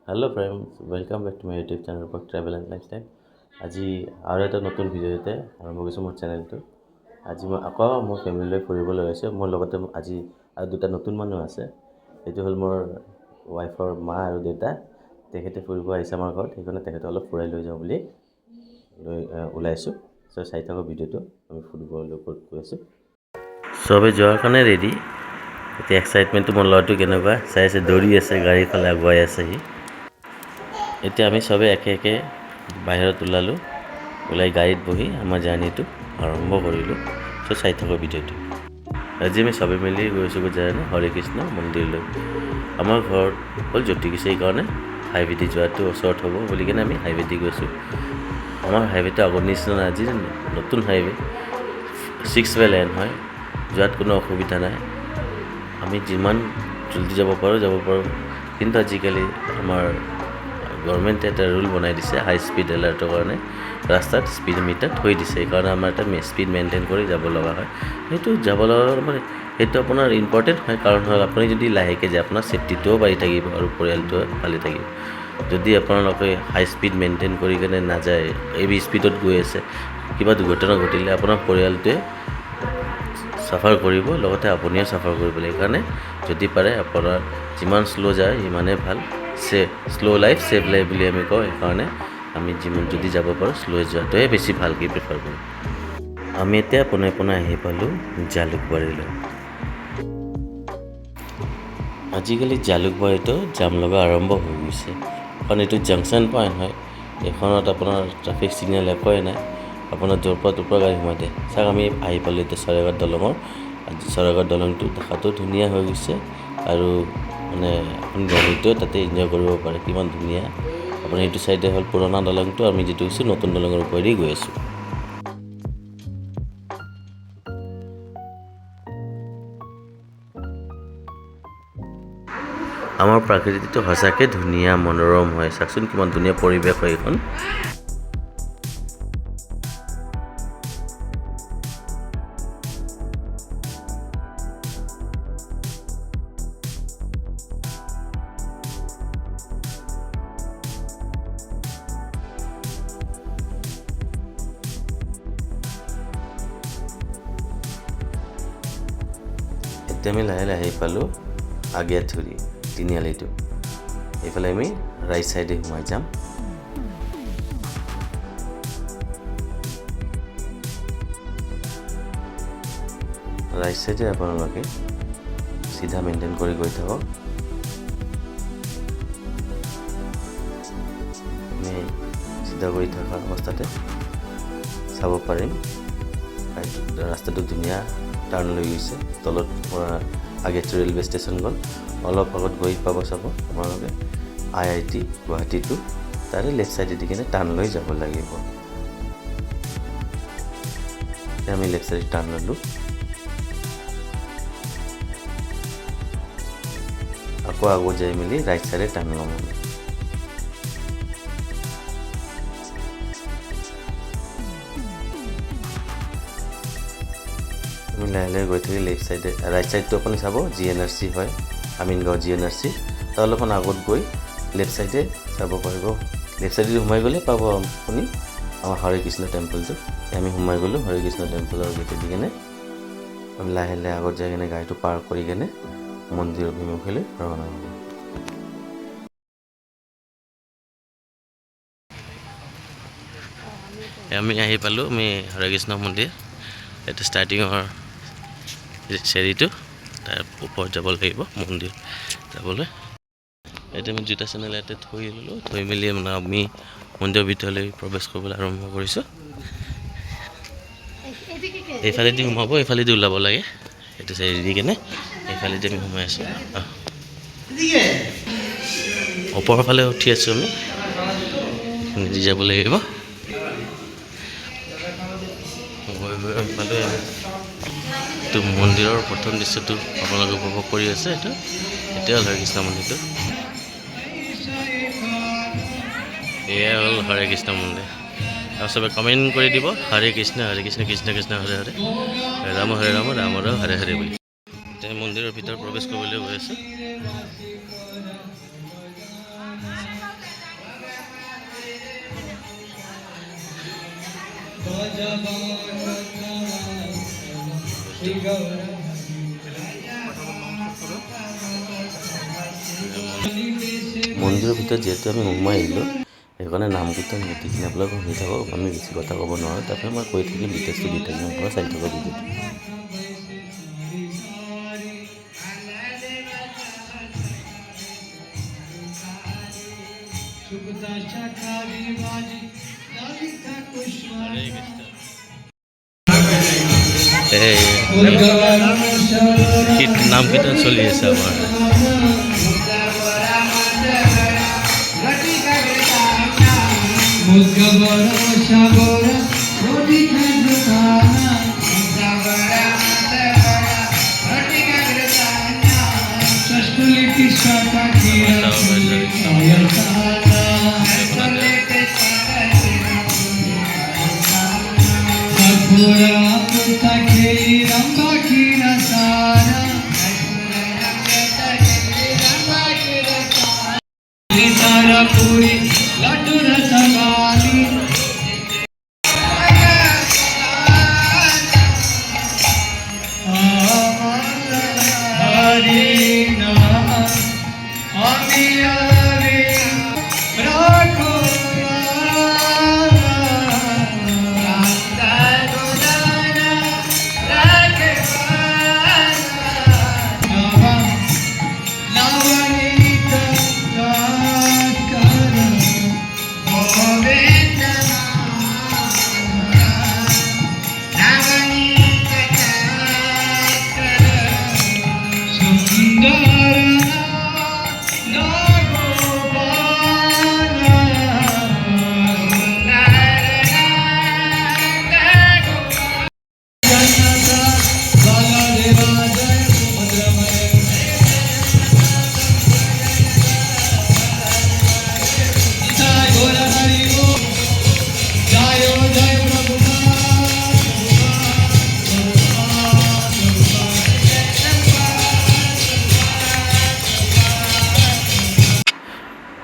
Hello friends, welcome back to my YouTube channel for travel and lifestyle. আজি আৰু এটা নতুন ভিডিঅ'তে আৰম্ভ কৰিছোঁ মোৰ চেনেলটো। আজি মই আকৌ মোৰ ফেমিলিলৈ ফুৰিবলৈ গৈছোঁ। মোৰ লগতে আজি আৰু দুটা নতুন মানুহ আছে। এইটো হ'ল মোৰ ৱাইফৰ মা আৰু দেউতা। তেখেতে ফুৰিব আহিছে আমাৰ ঘৰত, সেইকাৰণে তেখেতে অলপ ফুৰাই লৈ যাওঁ বুলি ওলাইছোঁ। চ' চাই থাকক ভিডিঅ'টো, আমি ফুৰিবলৈ ক'ত গৈ আছোঁ। চবেই যোৱাৰ কাৰণে ৰেডি। এতিয়া এক্সাইটমেণ্টটো মোৰ ল'ৰাটো কেনেকুৱা চাই আছে, দৌৰি আছে, গাড়ীৰ ফালে আগুৱাই আছে সি। এতিয়া আমি চবে একে একে বাহিৰত ওলাই গাড়ীত বহি আমাৰ জাৰ্ণিটো আৰম্ভ কৰিলোঁ। চ' চাই থাকক ভিডিঅ'টো। আজি আমি চবে মিলি গৈছোঁ জানে হৰে কৃষ্ণ মন্দিৰলৈ। আমাৰ ঘৰ হ'ল জ্যোতিকুছি, সেইকাৰণে হাইৱেদি যোৱাটো ওচৰত হ'ব বুলি কিনে আমি হাইৱেদি গৈছোঁ। আমাৰ হাইৱেটো আগৰ নিচিনা আজি নতুন হাইৱে, 6 ৱে লেন হয়, যোৱাত কোনো অসুবিধা নাই। আমি যিমান জলদি যাব পাৰোঁ, কিন্তু আজিকালি আমাৰ গভৰ্ণমেণ্টে এটা ৰুল বনাই দিছে হাই স্পীড এলাৰ্টৰ কাৰণে। ৰাস্তাত স্পীড মিটাৰ থৈ দিছে, সেইকাৰণে আমাৰ এটা স্পীড মেইনটেইন কৰি যাব লগা হয়। সেইটো যাব লগা মানে সেইটো আপোনাৰ ইম্পৰ্টেণ্ট হয়, কাৰণ হ'ল আপুনি যদি লাহেকৈ যায় আপোনাৰ ছেফটিটোও বাঢ়ি থাকিব আৰু পৰিয়ালটোও ভালে থাকিব। যদি আপোনালোকে হাই স্পীড মেইনটেইন কৰি কিনে নাযায়, এই স্পীডত গৈ আছে, কিবা দুৰ্ঘটনা ঘটিলে আপোনাৰ পৰিয়ালটোৱে চাফাৰ কৰিব, লগতে আপুনিও চাফাৰ কৰিব লাগিব। সেইকাৰণে যদি পাৰে আপোনাৰ যিমান শ্ল' যায় সিমানেই ভাল। শ্ল' লাইফ ছেভ লাইফ বুলি আমি কওঁ, সেইকাৰণে আমি যিমান যদি যাব পাৰোঁ শ্ল' যোৱাটোৱে বেছি ভালকৈ প্ৰিফাৰ কৰোঁ। আমি এতিয়া পোনে আহি পালোঁ জালুকবাৰীলৈ। আজিকালি জালুকবাৰীতো জাম লগা আৰম্ভ হৈ গৈছে, কাৰণ এইটো জাংচন পইণ্ট হয়। এইখনত আপোনাৰ ট্ৰাফিক ছিগনেল একোৱেই নাই, আপোনাৰ য'ৰ পৰা গাড়ী সোমাই দিয়ে। চাওক আমি আহি পালোঁ এতিয়া চৰাইঘাট দলঙৰ। আজি চৰাইঘাট দলংটো দেখাতো ধুনীয়া হৈ গৈছে, আৰু মানে আপুনি জাৰ্ণিটো তাতে এনজয় কৰিব পাৰে, কিমান ধুনীয়া। আপোনাৰ এইটো চাইডে হ'ল পুৰণা দলংটো, আমি যিটো গৈছোঁ নতুন দলঙৰ ওপৰেদি গৈ আছোঁ। আমাৰ প্ৰাকৃতিটো সঁচাকৈ ধুনীয়া, মনোৰম হয়। চাওকচোন কিমান ধুনীয়া পৰিৱেশ হয় এইখন। এতিয়া আমি লাহে লাহে আহি পালোঁ আগিয়াঠুৰি তিনিআলিটো। এইফালে আমি ৰাইট চাইডে সোমাই যাম। ৰাইট চাইডে আপোনালোকে চিধা মেইনটেইন কৰি গৈ থাকক। আমি চিধা কৰি থকা অৱস্থাতে চাব পাৰিম ৰাস্তাটো ধুনীয়া টাৰ্ণ লৈ গৈছে। তলত পৰা আগিয়াঠুৰি ৰেলৱে ষ্টেচন গ'ল, অলপ আগত গৈ পাব চাব আপোনালোকে IIT গুৱাহাটীটো। তাৰে লেফ্ট চাইডেদি কিনে টাৰ্ণ লৈ যাব লাগিব। এতিয়া আমি লেফ্ট চাইডে টাৰ্ণ ল'লোঁ, আকৌ আগত যাই মেলি ৰাইট চাইডে টাৰ্ণ ল'ম। আমি লাহে লাহে গৈ থাকি লেফ্ট চাইডে ৰাইট চাইডটো আপুনি চাব GNRC হয়, আমিনগাঁও GNRC। তাৰ অলপমান আগত গৈ লেফ্ট চাইডে চাব পাৰিব। লেফ্ট চাইডে সোমাই গ'লে পাব আপুনি আমাৰ হৰে কৃষ্ণ টেম্পলটো। আমি সোমাই গ'লোঁ হৰে কৃষ্ণ টেম্পলৰ গেটেদি কিনে। আমি লাহে লাহে আগত যাই কিনে গাড়ীটো পাৰ কৰি কিনে মন্দিৰৰ অভিমুখলৈ ৰাওনা হ'ব। আমি আহি পালোঁ হৰে কৃষ্ণ মন্দিৰ। এইটো ষ্টাৰ্টিঙৰ চেৰিটো, তাৰ ওপৰত যাব লাগিব মন্দিৰ যাবলৈ। এতিয়া আমি দুটা চেনেল ইয়াতে থৈ ল'লোঁ, থৈ মেলি মানে আমি মন্দিৰৰ ভিতৰলৈ প্ৰৱেশ কৰিবলৈ আৰম্ভ কৰিছোঁ। এইফালেদি সোমাব, এইফালেদি ওলাব লাগে। এইটো চাইডে দি কিনে এইফালেদি আমি সোমাই আছোঁ। ওপৰৰ ফালে উঠি আছোঁ আমি, নিজে যাব লাগিব। এইটো মন্দিৰৰ প্ৰথম দৃশ্যটো আপোনালোকে উপভোগ কৰি আছে। এতিয়া হ'ল হৰে কৃষ্ণ মন্দিৰটো। এয়া হ'ল হৰে কৃষ্ণ মন্দিৰ। আৰু চবে কমেণ্ট কৰি দিব হৰে কৃষ্ণ কৃষ্ণ কৃষ্ণ হৰে হৰে, ৰাম ৰাম হৰে হৰে বুলি। এতিয়া মন্দিৰৰ ভিতৰত প্ৰৱেশ কৰিবলৈ গৈ আছোঁ। মন্দিৰৰ ভিতৰত যিহেতু আমি সোমাই আহিলোঁ সেইকাৰণে নাম কীৰ্তন গোটেইখিনি আপোনালোকে শুনি থাকক আমি বেছি কথা ক'ব নোৱাৰোঁ তাৰপৰা মই কৈ থাকিম ডিটেইলছটো দি থাকিম আপোনালোকে চাই থাকক ভিডিঅ'টো নাম কীৰ্তন চলি আছে আমাৰ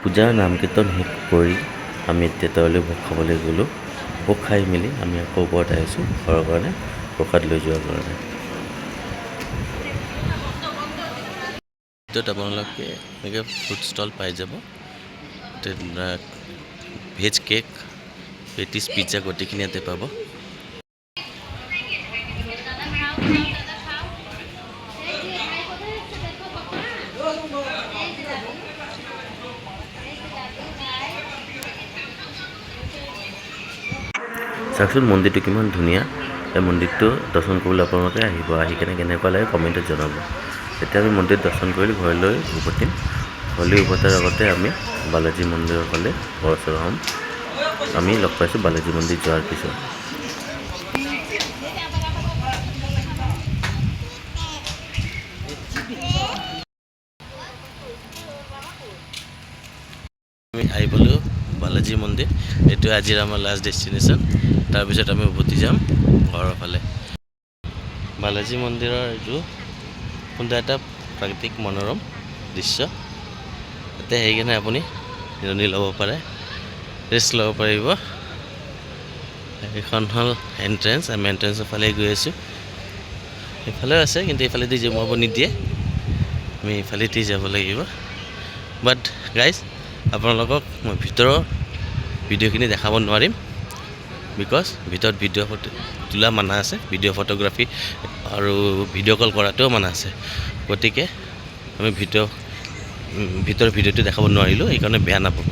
পূজাৰ নাম কীৰ্তন শেষ কৰি আমি এতিয়া তললৈ ভোগ খাবলৈ গ'লোঁ ভোগ খাই মেলি আমি আকৌ ওপৰত আহিছোঁ ঘৰৰ কাৰণে প্ৰসাদ লৈ যোৱাৰ কাৰণে য'ত আপোনালোকে এনেকৈ ফুড ষ্টল পাই যাব ভেজ কেক পেটিছ পিজ্জা গোটেইখিনি ইয়াতে পাব চাওকচোন মন্দিৰটো কিমান ধুনীয়া এই মন্দিৰটো দৰ্শন কৰিবলৈ আপোনালোকে আহিব আহি কেনে কেনেকুৱা লাগে কমেণ্টত জনাব এতিয়া আমি মন্দিৰত দৰ্শন কৰি ঘৰলৈ উভতিম ঘৰলৈ উভতাৰ আগতে আমি বালাজী মন্দিৰৰ ফালে অগ্ৰসৰ হ'ম আমি লগ পাইছোঁ বালাজী মন্দিৰ যোৱাৰ পিছত আমি আহি পালোঁ বালাজী মন্দিৰ এইটো আজিৰ আমাৰ লাষ্ট ডেষ্টিনেশ্যন তাৰপিছত আমি উভতি যাম ঘৰৰ ফালে বালাজী মন্দিৰৰ এইটো সুন্দৰ এটা প্ৰাকৃতিক মনোৰম দৃশ্য তাতে আহি কিনে আপুনি জিৰণি ল'ব পাৰে ৰেষ্ট ল'ব পাৰিব এইখন হ'ল এণ্ট্ৰেঞ্চ আমি এণ্ট্ৰেঞ্চৰ ফালে গৈ আছোঁ এইফালেও আছে কিন্তু এইফালেদি সোমাব নিদিয়ে আমি এইফালেদি যাব লাগিব বাট গাইজ আপোনালোকক মই ভিতৰৰ ভিডিঅ'খিনি দেখাব নোৱাৰিম বিকজ ভিতৰত ভিডিঅ' ফটো তোলা মানা আছে ভিডিঅ' ফটোগ্ৰাফী আৰু ভিডিঅ' কল কৰাটোও মানা আছে গতিকে আমি ভিতৰৰ ভিডিঅ'টো দেখাব নোৱাৰিলোঁ সেইকাৰণে বেয়া নাপাব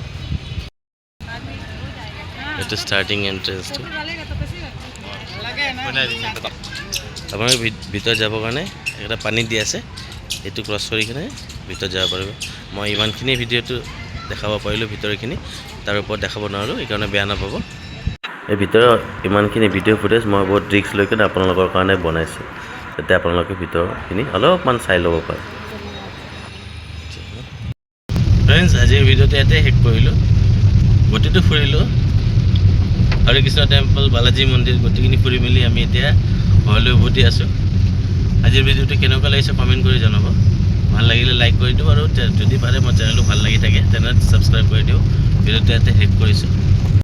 এইটো ষ্টাৰ্টিং এণ্ট্ৰেঞ্চটো আপোনালোকে ভিতৰত যাবৰ কাৰণে এটা পানী দি আছে এইটো ক্ৰছ কৰি কিনে ভিতৰত যাব পাৰিব মই ইমানখিনি ভিডিঅ'টো দেখাব পাৰিলোঁ ভিতৰখিনি তাৰ ওপৰত দেখাব নোৱাৰোঁ সেইকাৰণে বেয়া নাপাব এই ভিতৰৰ ইমানখিনি ভিডিঅ' ফুটেজ মই বহুত ৰিস্ক লৈ কিনে আপোনালোকৰ কাৰণে বনাইছোঁ যাতে আপোনালোকে ভিতৰখিনি অলপমান চাই ল'ব পাৰে ফ্ৰেণ্ডছ আজিৰ ভিডিঅ'টো ইয়াতে শেষ কৰিলোঁ গোটেইটো ফুৰিলোঁ হৰে কৃষ্ণ টেম্পল বালাজী মন্দিৰ গোটেইখিনি ফুৰি মেলি আমি এতিয়া ঘৰলৈ উভতি আছোঁ আজিৰ ভিডিঅ'টো কেনেকুৱা লাগিছে কমেণ্ট কৰি জনাব ভাল লাগিলে লাইক কৰি দিওঁ আৰু যদি পাৰে মোৰ চেনেলটো ভাল লাগি থাকে তেনেহ'লে ছাবস্ক্ৰাইব কৰি দিওঁ ভিডিঅ'টো ইয়াতে শেষ কৰিছোঁ